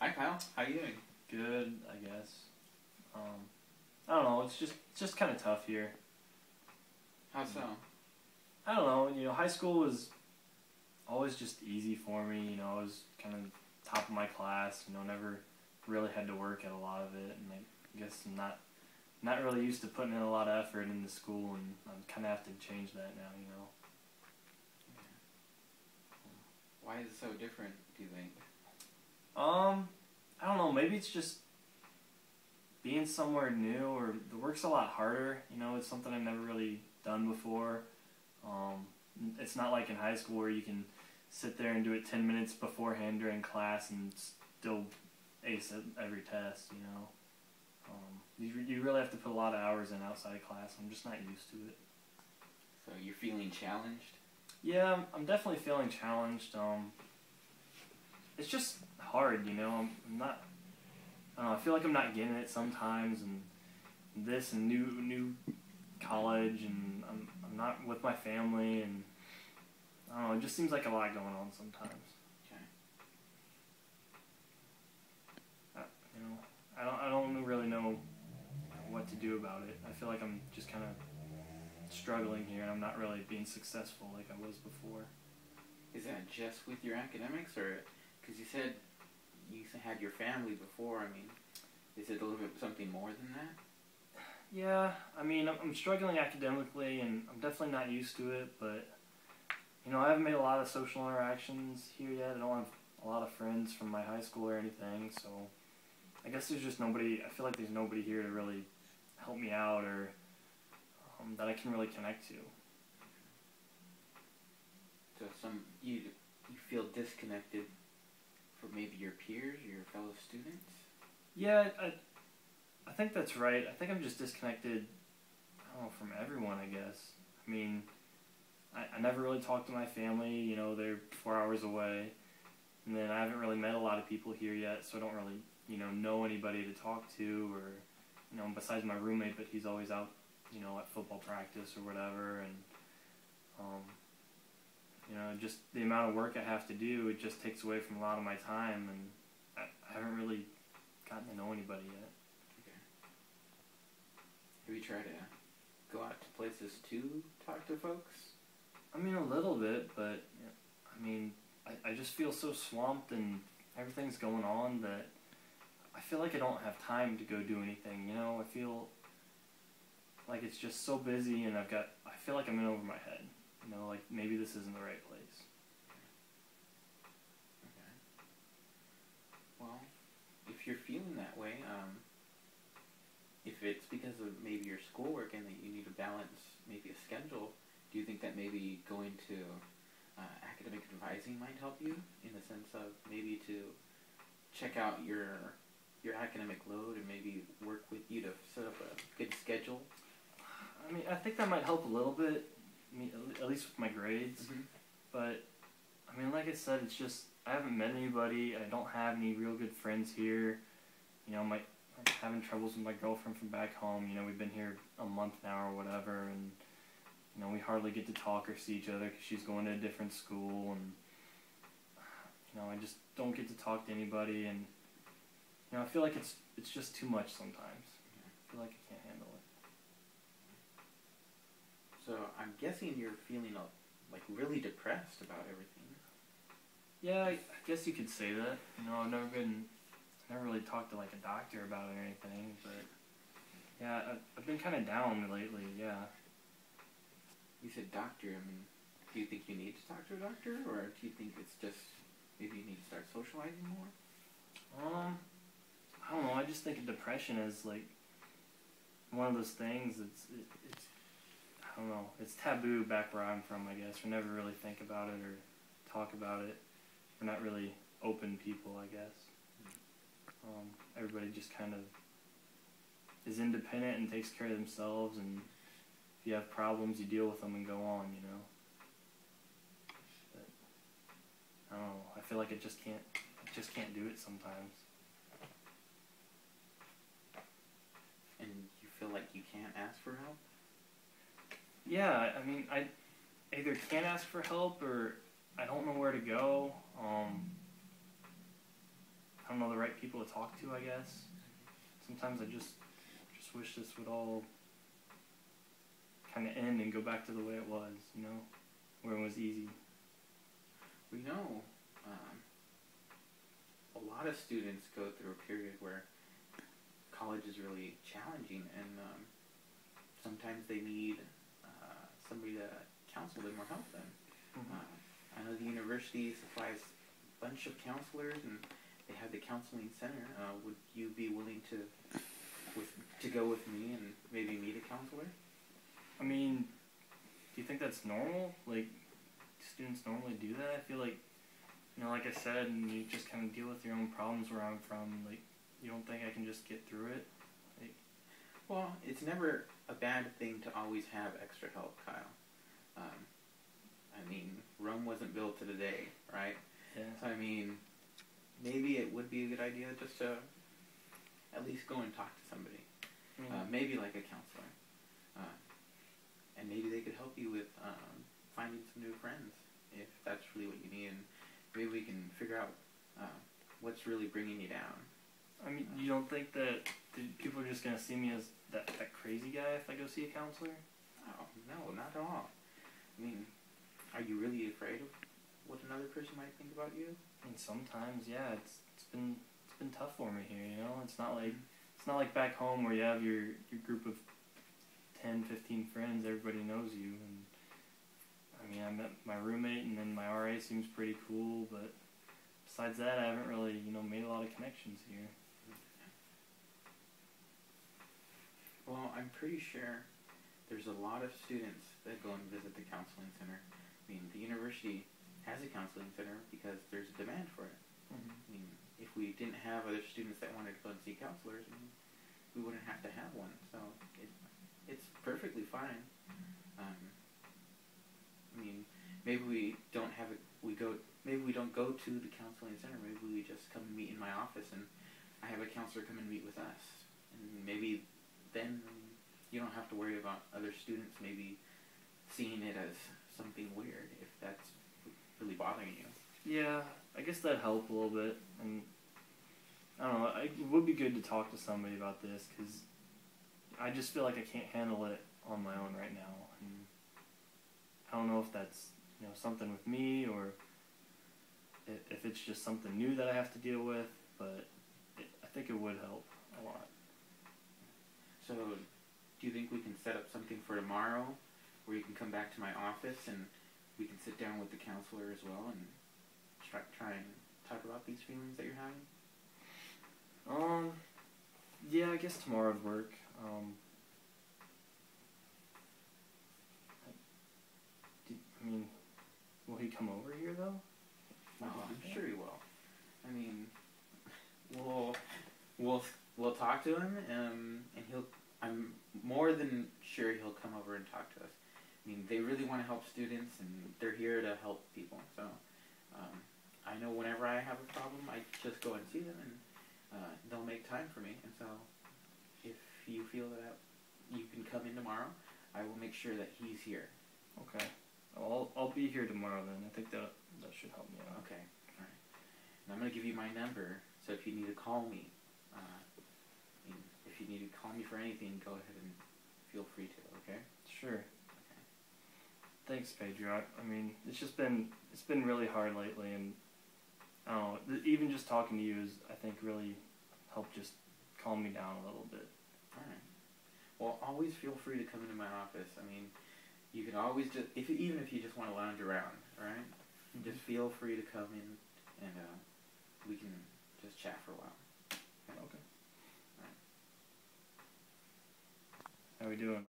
Hi Kyle, how you doing? Good, I guess. Um, I don't know. It's just kind of tough here. How so? I don't know. High school was always just easy for me. I was kind of top of my class. Never really had to work at a lot of it, and I guess I'm not really used to putting in a lot of effort into school, and I'm kind of have to change that now. Why is it so different, do you think? I don't know. Maybe it's just being somewhere new, or the work's a lot harder. It's something I've never really done before. Um, it's not like in high school where you can sit there and do it 10 minutes beforehand during class and still ace every test. You really have to put a lot of hours in outside of class. I'm just not used to it. So you're feeling challenged? Yeah, I'm definitely feeling challenged. It's just hard. I'm not. I don't know, I feel like I'm not getting it sometimes, and this and new college, and I'm not with my family, and I don't know. It just seems like a lot going on sometimes. Okay. I, I don't really know what to do about it. I feel like I'm just kind of struggling here, and I'm not really being successful like I was before. Is that just with your academics, or because you said you had your family before? I mean, is it a little bit something more than that? Yeah, I'm struggling academically, and I'm definitely not used to it, but, I haven't made a lot of social interactions here yet. I don't have a lot of friends from my high school or anything, so I guess there's just nobody, I feel like there's nobody here to really help me out, or that I can really connect to. So you feel disconnected from maybe your peers, your fellow students? Yeah, I think that's right. I think I'm just disconnected, I don't know, from everyone, I guess. I never really talk to my family. They're 4 hours away. And then I haven't really met a lot of people here yet, so I don't really, know anybody to talk to, or, besides my roommate, but he's always out, at football practice or whatever. And, just the amount of work I have to do, it just takes away from a lot of my time, and I haven't really gotten to know anybody yet. Okay. Have you tried to go out to places to talk to folks? A little bit, but, I just feel so swamped and everything's going on that I feel like I don't have time to go do anything. I feel like it's just so busy, and I feel like I'm in over my head. Like maybe this isn't the right place. Okay. Well, if you're feeling that way, if it's because of maybe your schoolwork and that you need to balance maybe a schedule, do you think that maybe going to academic advising might help you, in the sense of maybe to check out your academic load and maybe work with you to set up a good schedule? I think that might help a little bit, at least with my grades. Mm-hmm. But, like I said, it's just, I haven't met anybody. I don't have any real good friends here. I'm having troubles with my girlfriend from back home. We've been here a month now or whatever, and, we hardly get to talk or see each other because she's going to a different school, and, I just don't get to talk to anybody, and, I feel like it's just too much sometimes. I feel like I can't handle it. So I'm guessing you're feeling like really depressed about everything. Yeah, I guess you could say that. I've never really talked to like a doctor about it or anything, but yeah, I've been kind of down lately. Yeah. You said doctor. Do you think you need to talk to a doctor, or do you think it's just maybe you need to start socializing more? I don't know. I just think of depression as like one of those things. It's I don't know. It's taboo back where I'm from, I guess. We never really think about it or talk about it. We're not really open people, I guess. Everybody just kind of is independent and takes care of themselves, and if you have problems, you deal with them and go on, But I don't know. I feel like I just can't do it sometimes. And you feel like you can't ask for help? Yeah, I either can't ask for help, or I don't know where to go. I don't know the right people to talk to, I guess. Sometimes I just wish this would all kind of end and go back to the way it was, you know, where it was easy. We know a lot of students go through a period where college is really challenging, and sometimes they need somebody to counsel them or help them. I know the university supplies a bunch of counselors, and they have the counseling center. Would you be willing to go with me and maybe meet a counselor? I mean, do you think that's normal? Like, students normally do that? I feel like, you know, like I said, and you just kind of deal with your own problems where I'm from. Like, you don't think I can just get through it? Like, well, it's never a bad thing to always have extra help, Kyle. I mean, Rome wasn't built in a day, right? yeah. So, I mean, maybe it would be a good idea just to at least go and talk to somebody. Maybe like a counselor. And maybe they could help you with finding some new friends, if that's really what you need. And maybe we can figure out what's really bringing you down. I mean, you don't think that people are just going to see me as that crazy guy if I go see a counselor? Oh, no, not at all. I mean, are you really afraid of what another person might think about you? I mean, sometimes, yeah. It's been tough for me here, you know? It's not like back home where you have your group of 10, 15 friends, everybody knows you, and I mean, I met my roommate, and then my RA seems pretty cool, but besides that, I haven't really, you know, made a lot of connections here. Well, I'm pretty sure there's a lot of students that go and visit the counseling center. I mean, the university has a counseling center because there's a demand for it. I mean, if we didn't have other students that wanted to go and see counselors, I mean, we wouldn't have to have one. So it's perfectly fine. I mean, maybe we don't have maybe we don't go to the counseling center. Maybe we just come and meet in my office, and I have a counselor come and meet with us. And maybe then you don't have to worry about other students maybe seeing it as something weird if that's really bothering you. Yeah, I guess that'd help a little bit, and I don't know, it would be good to talk to somebody about this, because I just feel like I can't handle it on my own right now, and I don't know if that's, you know, something with me, or if it's just something new that I have to deal with, but I think it would help a lot. So, do you think we can set up something for tomorrow, where you can come back to my office, and we can sit down with the counselor as well, and try and talk about these feelings that you're having? Yeah, I guess tomorrow would work. I mean, will he come over here though? No, I'm sure he will. I mean, we'll talk to him, and I'm more than sure he'll come over and talk to us. I mean, they really want to help students, and they're here to help people. So, I know whenever I have a problem, I just go and see them, and they'll make time for me. And so, if you feel that you can come in tomorrow, I will make sure that he's here. Okay. I'll be here tomorrow then. I think that should help me out. Okay. All right. And I'm going to give you my number, so if you need to call me, if you need to call me for anything, go ahead and feel free to, okay? Sure. Okay. Thanks, Pedro. I mean, it's been really hard lately, and I don't know, even just talking to you is, I think, really helped just calm me down a little bit. All right. Well, always feel free to come into my office. I mean, you can always just, even if you just want to lounge around, all right? Just feel free to come in, and we can just chat for a while. Okay. All right. How we doing?